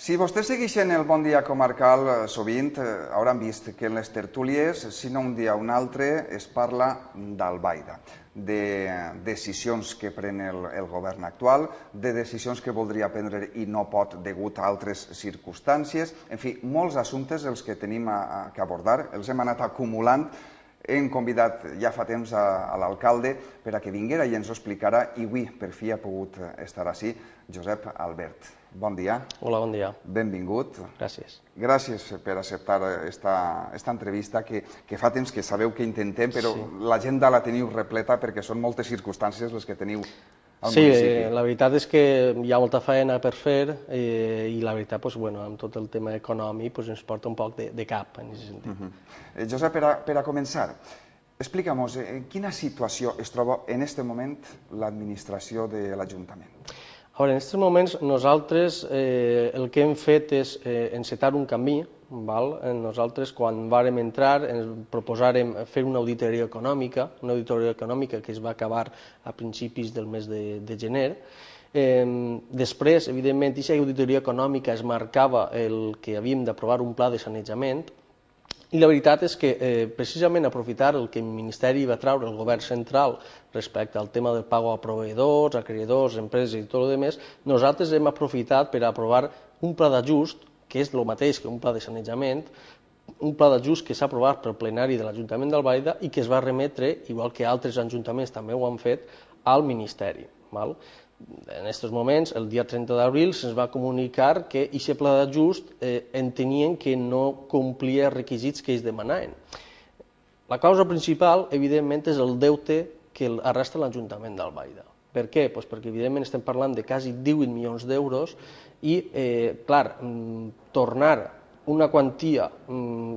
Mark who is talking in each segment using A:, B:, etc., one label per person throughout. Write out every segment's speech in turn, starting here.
A: Si vostès segueixen el Bon Dia Comarcal, sovint hauran vist que en les tertúlies, si no un dia o un altre, es parla d'Albaida, de decisions que pren el govern actual, de decisions que voldria prendre i no pot degut a altres circumstàncies. En fi, molts assumptes els que tenim que abordar, els hem anat acumulant. Hem convidat ja fa temps a l'alcalde per a que vinguera i ens ho explicara, i avui per fi ha pogut estar ací. Josep Albert, bon dia.
B: Hola, bon dia.
A: Benvingut.
B: Gràcies.
A: Gràcies per acceptar esta entrevista que fa temps que sabeu que intentem, però l'agenda la teniu repleta perquè són moltes circumstàncies les que teniu al municipi.
B: Sí, la veritat és que hi ha molta feina per fer i la veritat, amb tot el tema econòmic, ens porta un poc de cap en aquest sentit.
A: Josep, per a començar, explica'm-nos en quina situació es troba en aquest moment l'administració de l'Ajuntament.
B: En aquests moments nosaltres el que hem fet és encetar un camí. Nosaltres quan vàrem entrar ens proposàrem fer una auditoria econòmica que es va acabar a principis del mes de gener. Després, evidentment, aquesta auditoria econòmica es marcava el que havíem d'aprovar un pla de sanejament. I la veritat és que, precisament, aprofitar el que el Ministeri va treure el govern central respecte al tema del pago a proveïdors, acreedors, empreses i tot el demés, nosaltres hem aprofitat per aprovar un pla d'ajust, que és el mateix que un pla de sanejament, un pla d'ajust que s'ha aprovat pel plenari de l'Ajuntament d'Albaida i que es va remetre, igual que altres ajuntaments també ho han fet, al Ministeri. En aquests moments, el dia 30 d'abril, se'ns va comunicar que aquest pla d'ajust entenien que no complia els requisits que ells demanaven. La causa principal, evidentment, és el deute que arrastra l'Ajuntament d'Albaida. Per què? Perquè, evidentment, estem parlant de quasi 18 milions d'euros i, clar, tornar una quantia,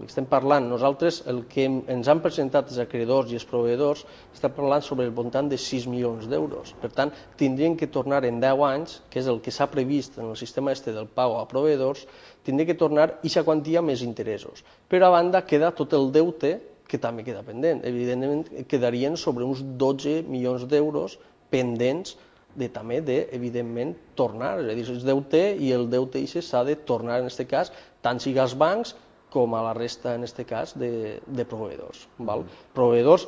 B: estem parlant, nosaltres el que ens han presentat els acreedors i els proveïdors, estem parlant sobre el voltant de 6 milions d'euros. Per tant, tindrien que tornar en 10 anys, que és el que s'ha previst en el sistema del pago a proveïdors, tindria que tornar aquesta quantia més interessos. Però a banda queda tot el deute que també queda pendent. Evidentment, quedarien sobre uns 12 milions d'euros pendents també evidentment, tornar. És a dir, el deute i el deute s'ha de tornar, en aquest cas, tant sigui als bancs com a la resta, en aquest cas, de proveïdors. Proveïdors,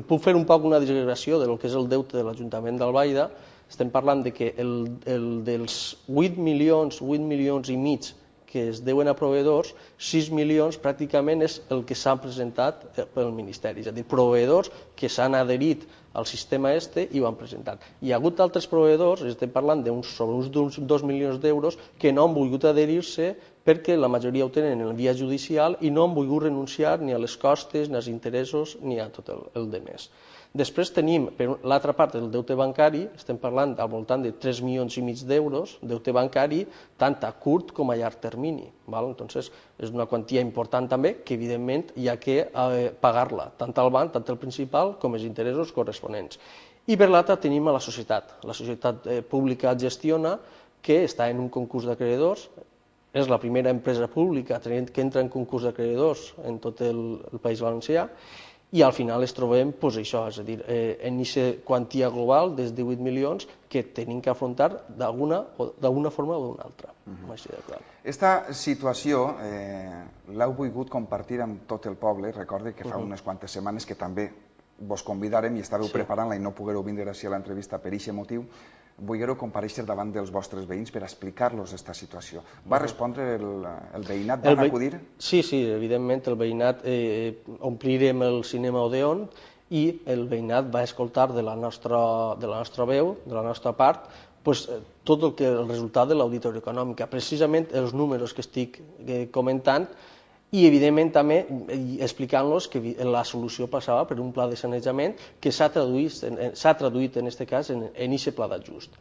B: puc fer un poc una digressió del que és el deute de l'Ajuntament d'Albaida. Estem parlant que dels 8 milions i mig que es deuen a proveïdors, 6 milions pràcticament és el que s'han presentat pel Ministeri. És a dir, proveïdors que s'han adherit al sistema i ho han presentat. Hi ha hagut altres proveïdors, estem parlant sobre uns 2 milions d'euros, que no han volgut adherir-se perquè la majoria ho tenen en via judicial i no han volgut renunciar ni a les costes, ni als interessos, ni a tot el demés. Després tenim, per l'altra part, el deute bancari, estem parlant al voltant de 3 milions i mig d'euros, deute bancari tant a curt com a llarg termini. Entonces, és una quantia important també que, evidentment, hi ha que pagar-la, tant al banc, tant el principal, com els interessos corresponents. I per l'altra tenim a la societat. La societat pública gestiona, que està en un concurs d'acreedors, és la primera empresa pública que entra en concurs d'acreedors en tot el País Valencià, i al final es trobem això, és a dir, en aquesta quantia global dels 18 milions que tenim que afrontar d'alguna forma o d'una altra.
A: Aquesta situació l'heu volgut compartir amb tot el poble. Recorde que fa unes quantes setmanes que també vos convidarem i estàveu preparant-la i no poguéreu vindre a l'entrevista per aquest motiu. Volguéreu comparèixer davant dels vostres veïns per explicar-los aquesta situació. Va respondre el veïnat? Van acudir?
B: Sí, evidentment, el veïnat omplirem el cinema Odeon i el veïnat va escoltar de la nostra veu, de la nostra part, tot el resultat de l'auditoria econòmica, precisament els números que estic comentant, i, evidentment, també explicant-los que la solució passava per un pla de sanejament que s'ha traduït, en aquest cas, en aquest pla d'ajust.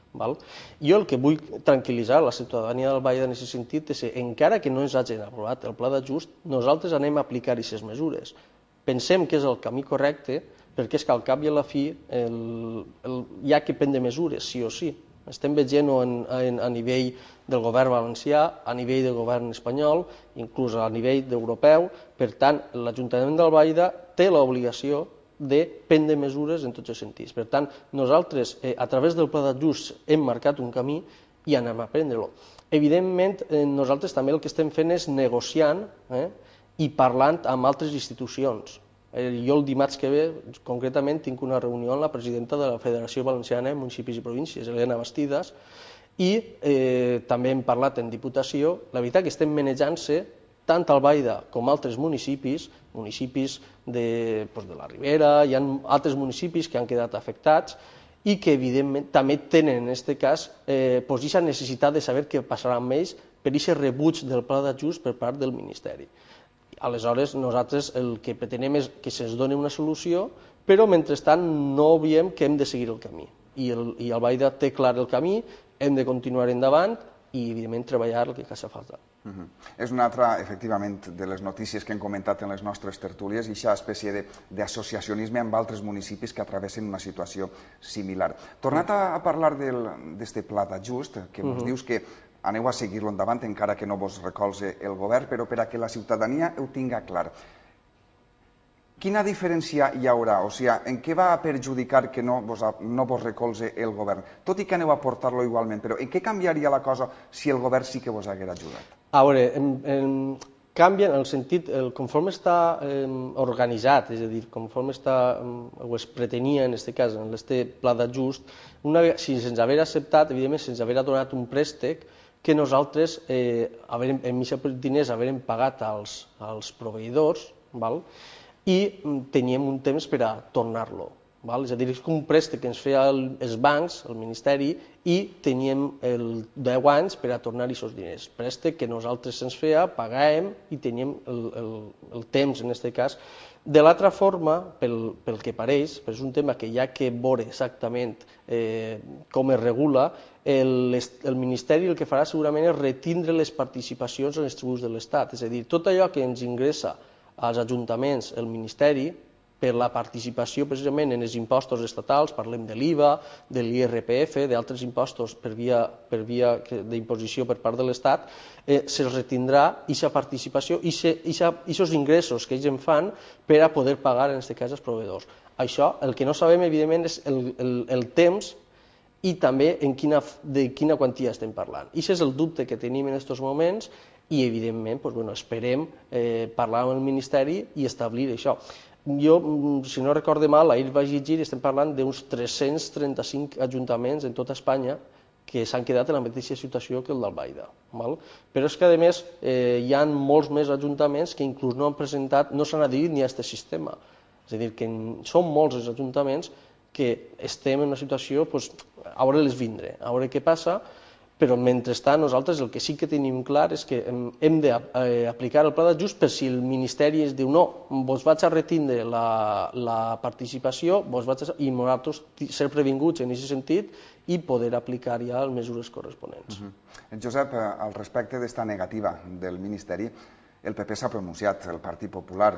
B: Jo el que vull tranquil·litzar la ciutadania d'Albaida en aquest sentit és que, encara que no ens hagin aprovat el pla d'ajust, nosaltres anem a aplicar aquestes mesures. Pensem que és el camí correcte, perquè és que al cap i a la fi hi ha que prendre mesures, sí o sí. Estem veient a nivell del govern valencià, a nivell del govern espanyol, inclús a nivell europeu. Per tant, l'Ajuntament d'Albaida té l'obligació de prendre mesures en tots els sentits. Per tant, nosaltres, a través del pla d'ajust, hem marcat un camí i anem a prendre-lo. Evidentment, nosaltres també el que estem fent és negociant i parlant amb altres institucions. Jo el dimarts que ve, concretament, tinc una reunió amb la presidenta de la Federació Valenciana de Municipis i Províncies, Elena Bastidas, i també hem parlat en Diputació. La veritat que estem manejant-se tant Albaida com altres municipis de la Ribera, hi ha altres municipis que han quedat afectats i que evidentment també tenen en aquest cas aquesta necessitat de saber què passarà amb ells per aquest rebuig del pla d'ajust per part del Ministeri. Aleshores, nosaltres el que pretenem és que se'ns doni una solució, però mentrestant no veiem que hem de seguir el camí. I Albaida té clar el camí, hem de continuar endavant i, evidentment, treballar el que faci falta.
A: És una altra, efectivament, de les notícies que hem comentat en les nostres tertúlies, i aquesta espècie d'associacionisme amb altres municipis que travessen una situació similar. Tornat a parlar d'aquest pla d'ajust, que ens dius que aneu a seguir-lo endavant, encara que no vos recolze el govern, però per a que la ciutadania ho tinga clar. Quina diferència hi haurà? O sigui, en què va perjudicar que no vos recolze el govern? Tot i que aneu a portar-lo igualment, però en què canviaria la cosa si el govern sí que vos haguera ajudat?
B: A veure, canvia en el sentit, conforme està organitzat, és a dir, conforme o es pretenia en aquest cas, en aquest pla d'ajust, si se'ns haguera acceptat, evidentment se'ns haguera donat un préstec que nosaltres, amb aquests diners, haguérem pagat als proveïdors, i teníem un temps per a tornar-lo. És a dir, és com un préstec que ens feia els bancs, el Ministeri, i teníem 10 anys per a tornar aquests diners. Préstec que nosaltres se'ns feia, pagàvem i teníem el temps, en aquest cas. De l'altra forma, pel que pareix, però és un tema que hi ha que veure exactament com es regula, el Ministeri el que farà segurament és retindre les participacions en els tributs de l'Estat. És a dir, tot allò que ens ingressa als ajuntaments el Ministeri per la participació precisament en els impostos estatals, parlem de l'IVA, de l'IRPF, d'altres impostos per via d'imposició per part de l'Estat, se'ls retindrà aquesta participació i aquests ingressos que ells en fan per a poder pagar, en aquest cas, els proveïdors. Això, el que no sabem, evidentment, és el temps i també de quina quantia estem parlant. Aquest és el dubte que tenim en aquests moments i, evidentment, esperem parlar amb el Ministeri i establir això. Jo, si no recorde mal, ahir vaig llegir i estem parlant d'uns 335 ajuntaments en tota Espanya que s'han quedat en la mateixa situació que el d'Albaida. Però és que, a més, hi ha molts més ajuntaments que inclús no han presentat, no s'han adherit ni a aquest sistema. És a dir, que són molts els ajuntaments que estem en una situació, a veure-les vindre, a veure què passa, però mentrestant nosaltres el que sí que tenim clar és que hem d'aplicar el pla d'ajust per si el Ministeri ens diu no, vos vaig a retindre la participació i nosaltres ser previnguts en aquest sentit i poder aplicar ja les mesures corresponents.
A: Josep, al respecte d'esta negativa del Ministeri, el PP s'ha pronunciat, el Partit Popular.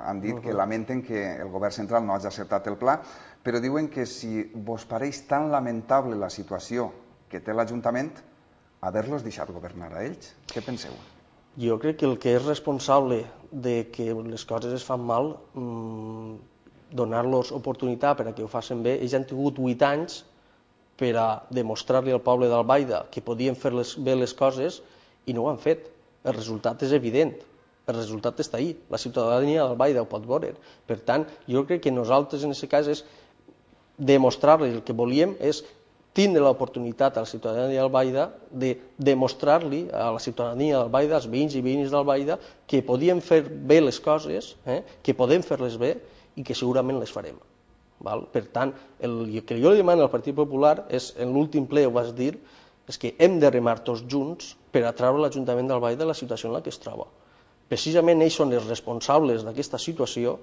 A: Han dit que lamenten que el govern central no hagi acceptat el pla, però diuen que si vos pareix tan lamentable la situació que té l'Ajuntament, haver-los deixat governar a ells. Què penseu?
B: Jo crec que el que és responsable de que les coses es fan mal, donar-los oportunitat per a que ho facin bé, ells han tingut 8 anys per a demostrar-li al poble d'Albaida que podien fer bé les coses i no ho han fet. El resultat és evident, el resultat està ahí, la ciutadania d'Albaida ho pot veure. Per tant, jo crec que nosaltres en aquest cas és demostrar-li el que volíem és tindre l'oportunitat a la ciutadania d'Albaida de demostrar-li a la ciutadania d'Albaida, als veïns i veïnes d'Albaida, que podien fer bé les coses, que podem fer-les bé i que segurament les farem. Per tant, el que jo li demano al Partit Popular és, en l'últim ple ho vas dir, és que hem de remar tots junts per a treure l'Ajuntament d'Albaida de la situació en la que es troba. Precisament ells són els responsables d'aquesta situació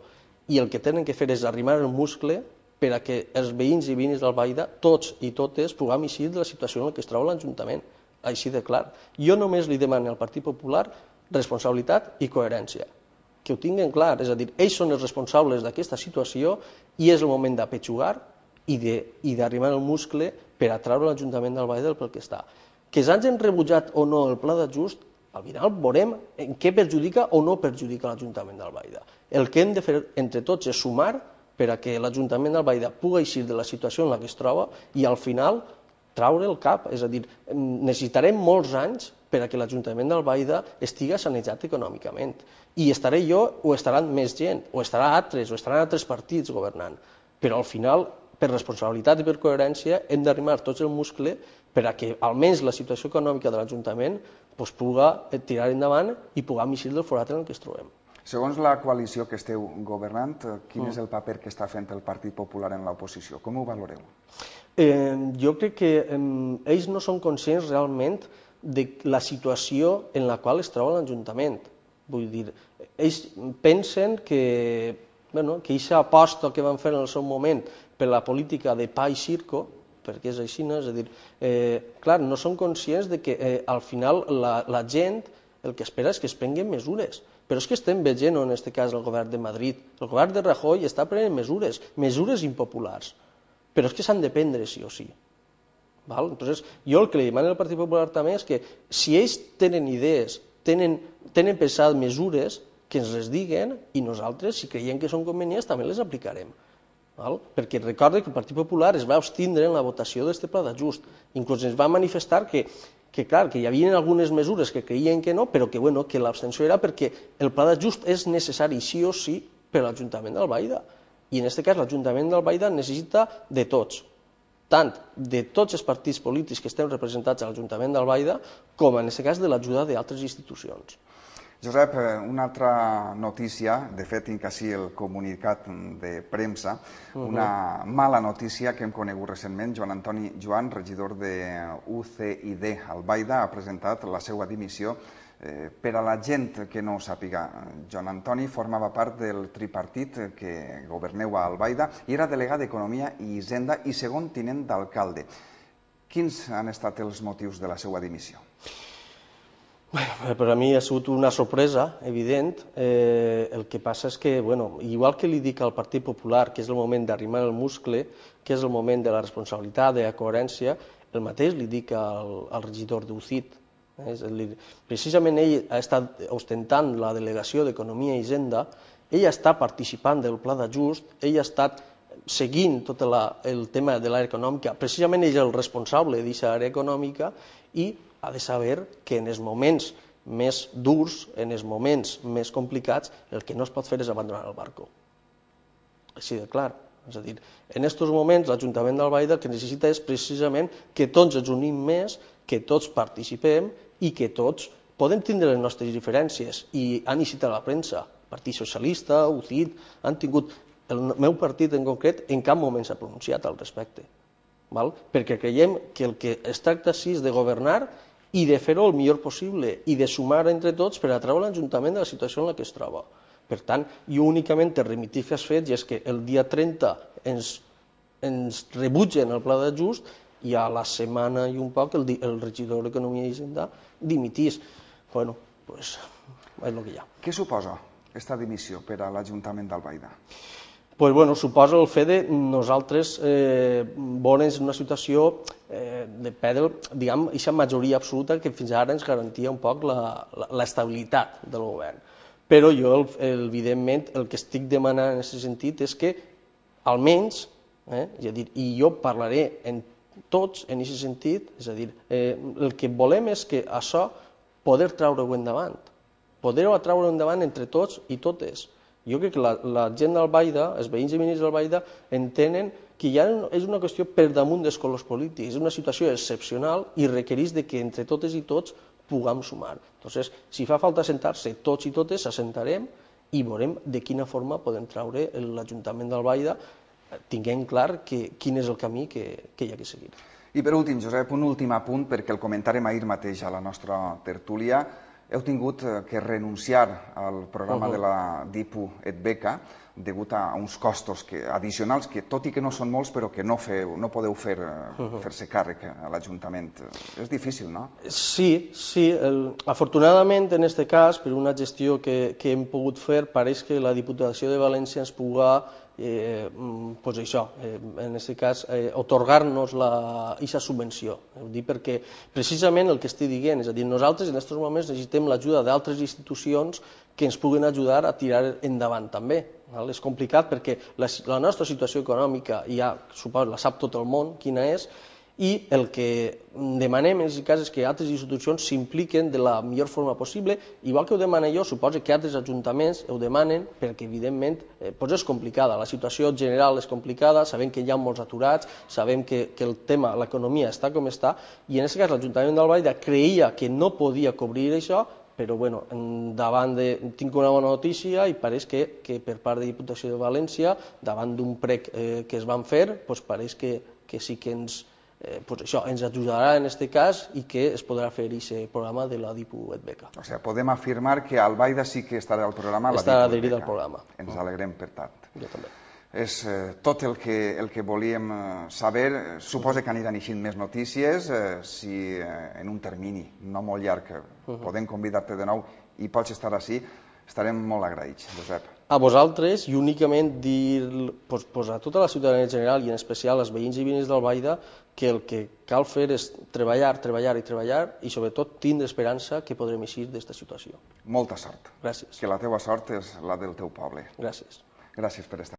B: i el que tenen que fer és arrimar el muscle per a que els veïns i veïnes d'Albaida, tots i totes, puguem eixir de la situació en què es troba l'Ajuntament. Així de clar. Jo només li demano al Partit Popular responsabilitat i coherència. Que ho tinguin clar, és a dir, ells són els responsables d'aquesta situació i és el moment d'apetxugar i d'arrimar el muscle per a treure l'Ajuntament d'Albaida pel que està. Que s'hagin rebutjat o no el pla d'ajust, al final veurem en què perjudica o no perjudica l'Ajuntament d'Albaida. El que hem de fer entre tots és sumar per a que l'Ajuntament d'Albaida pugui eixir de la situació en la que es troba i al final traure el cap, és a dir, necessitarem molts anys per a que l'Ajuntament d'Albaida estigui sanejat econòmicament. I estaré jo, o estaran més gent, o estaran altres partits governant. Però al final, per responsabilitat i per coherència, hem d'arrimar tots el muscle per a que almenys la situació econòmica de l'Ajuntament pugui tirar endavant i pugui eixir del forat en el que ens trobem.
A: Segons la coalició que esteu governant, quin és el paper que està fent el Partit Popular en l'oposició? Com ho valoreu?
B: Jo crec que ells no són conscients realment de la situació en la qual es troba l'Ajuntament. Vull dir, ells pensen que aquesta aposta que van fer en el seu moment per la política de pa i circo, perquè és així, no? És a dir, clar, no són conscients de que al final la gent el que espera és que es prenguen mesures. Però és que estem veient, en aquest cas, el govern de Madrid. El govern de Rajoy està prenent mesures impopulars, però és que s'han de prendre sí o sí. Entonces, jo el que li demano al Partit Popular també és que si ells tenen idees, tenen pensat mesures, que ens les diguen i nosaltres, si creiem que són convenients, també les aplicarem. Perquè recorde que el Partit Popular es va abstindre en la votació d'aquest pla d'ajust. Inclús ens va manifestar que hi havia algunes mesures que creien que no, però que l'abstenció era perquè el pla d'ajust és necessari sí o sí per a l'Ajuntament d'Albaida. I en aquest cas l'Ajuntament d'Albaida necessita de tots, tant de tots els partits polítics que estem representats a l'Ajuntament d'Albaida com en aquest cas de l'ajuda d'altres institucions.
A: Josep, una altra notícia, de fet tinc així el comunicat de premsa, una mala notícia que hem conegut recentment. Joan Antoni Joan, regidor de UCID Albaida, ha presentat la seva dimissió. Per a la gent que no ho sàpiga, Joan Antoni formava part del tripartit que governeu a Albaida i era delegat d'Economia i Hisenda i segon tinent d'alcalde. Quins han estat els motius de la seva dimissió?
B: Per a mi ha sigut una sorpresa, evident. El que passa és que, igual que li dic al Partit Popular que és el moment d'arrimar el muscle, que és el moment de la responsabilitat, de la coherència, el mateix li dic al regidor d'UCID. Precisament ell ha estat ostentant la delegació d'Economia i Hisenda, ell està participant del pla d'ajust, ell ha estat seguint tot el tema de l'àrea econòmica, precisament ell és el responsable d'aquesta àrea econòmica i ha de saber que en els moments més durs, en els moments més complicats, el que no es pot fer és abandonar el barco. Així de clar. És a dir, en aquests moments l'Ajuntament d'Albaida el que necessita és precisament que tots ens unim més, que tots participem i que tots podem tindre les nostres diferències. I han eixit a la premsa, Partit Socialista, UCID, han tingut... El meu partit en concret en cap moment s'ha pronunciat al respecte. Perquè creiem que el que es tracta és de governar i de fer-ho el millor possible i de sumar entre tots per atraure l'Ajuntament de la situació en la que es troba. Per tant, jo únicament te remitisc als fets i és que el dia 30 ens rebutgen el pla d'ajust i a la setmana i un poc el regidor d'Economia i Hisenda dimitís. Bueno, doncs és el que hi ha.
A: Què suposa aquesta dimissió per a l'Ajuntament d'Albaida?
B: Suposa el fet de nosaltres veure'ns en una situació de perdre, diguem, aquesta majoria absoluta que fins ara ens garantia un poc l'estabilitat del govern. Però jo, evidentment, el que estic demanant en aquest sentit és que, almenys, i jo parlaré en tots en aquest sentit, és a dir, el que volem és que això poder traure-ho endavant, poder-ho traure endavant entre tots i totes. Jo crec que la gent d'Albaida, els veïns i veïnes d'Albaida, entenen que ja és una qüestió per damunt dels colors polítics, és una situació excepcional i requereix que entre totes i tots puguem sumar. Entonces, si fa falta assentar-se tots i totes, s'assentarem i veurem de quina forma podem treure l'Ajuntament d'Albaida, tinguem clar quin és el camí que hi ha que seguir.
A: I per últim, Josep, un últim apunt, perquè el comentàrem ahir mateix a la nostra tertúlia. Heu tingut que renunciar al programa de la DIPU et Beca degut a uns costos addicionals que, tot i que no són molts, però que no podeu fer-se càrrec a l'Ajuntament. És difícil, no? Sí.
B: Afortunadament, en aquest cas, per una gestió que hem pogut fer, pareix que la Diputació de València ens pugui en aquest cas, atorgar-nos aquesta subvenció. Ho dic perquè precisament el que estic dient, és a dir, nosaltres en aquests moments necessitem l'ajuda d'altres institucions que ens puguin ajudar a tirar endavant també. És complicat perquè la nostra situació econòmica, ja suposo la sap tot el món quina és, I el que demanem en aquest cas és que altres institucions s'impliquen de la millor forma possible, igual que ho demano jo, suposo que altres ajuntaments ho demanen, perquè evidentment és complicada, la situació general és complicada, sabem que hi ha molts aturats, sabem que el tema, l'economia està com està, i en aquest cas l'Ajuntament d'Albaida creia que no podia cobrir això, però bueno, davant de... tinc una bona notícia i pareix que per part de Diputació de València, davant d'un prec que es van fer, pareix que sí que ens ajudarà en aquest cas i que es podrà fer aquest programa de la DIPU EdBeca.
A: O sigui, podem afirmar que Albaida sí que estarà al programa.
B: Estarà adherida al programa.
A: Ens alegrem per tant.
B: Jo també.
A: És tot el que volíem saber. Suposo que aniran eixint més notícies si en un termini no molt llarg podem convidar-te de nou i pots estar ací. Estarem molt agraïts, Josep.
B: A vosaltres, i únicament dir a tota la ciutadania en general i en especial als veïns i veïnes d'Albaida que el que cal fer és treballar, treballar i treballar i sobretot tindre esperança que podrem eixir d'esta situació.
A: Molta sort.
B: Gràcies.
A: Que la teva sort és la del teu poble.
B: Gràcies.
A: Gràcies per estar.